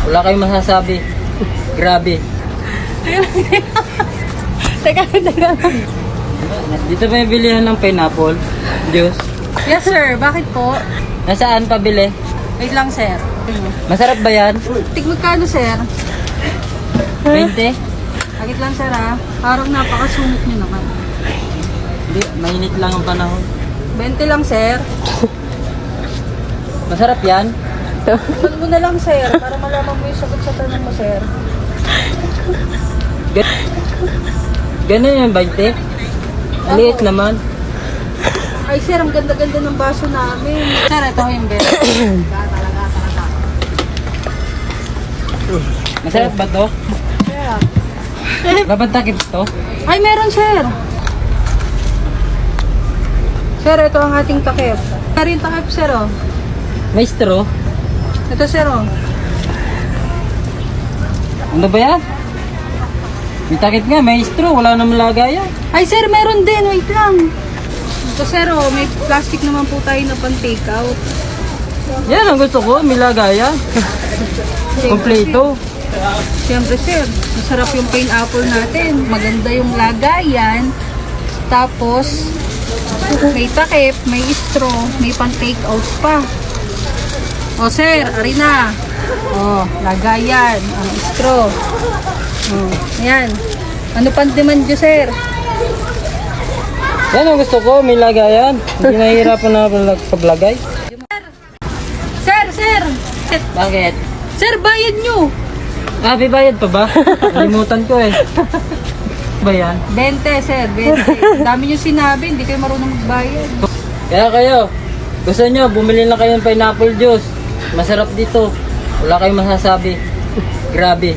Wala kayong masasabi. Grabe. Teka. Dito may bilihan ng pineapple. Juice. Yes, sir. Bakit po? Nasaan pabili? Wait lang, sir. Masarap ba yan? Magkano, sir? 20? Agit lang, sir, ha? Parang napakasungit niyo naman. Hindi, mainit lang ang panahon. 20 lang, sir. Masarap yan? Ipan mo na lang, sir, para malaman mo yung sagot sa tanong mo, sir. Ganun yung 20? Maliit naman. Ay, sir, ang ganda-ganda ng baso namin. Sir, ito yung best. Masarap ba to? Dapat takip to? Ay, meron, sir. Sir, ito ang ating takip. Meron takip, sir, oh. May straw? Ito, sir, oh. Ano ba yan? May takip nga, may straw. Wala namang lagayan. Ay, sir, meron din. Wait lang. Ito, sir, oh. May plastic naman po tayo na pang-take out. Yan ang gusto ko, may lagayan. Kompleto. Siyempre, sir, masarap yung pineapple natin. Maganda yung lagayan. Tapos, may takip, may straw, may pang-take out pa. O, sir, ari na. O, lagayan, ang straw. O, ayan. Ano pang demand nyo, sir? Yan ang gusto ko, may lagayan. Hindi nahihirapan na paglagay. Sir! Bakit? Sir, bayad nyo! Ah, may bayad pa ba? Nalimutan ko eh. Ba yan? 20, sir, 20. Dami nyo sinabi, hindi kayo marunong magbayad. Kaya kayo, gusto nyo, bumili na kayo ng pineapple juice. Masarap dito. Wala kayong masasabi. Grabe.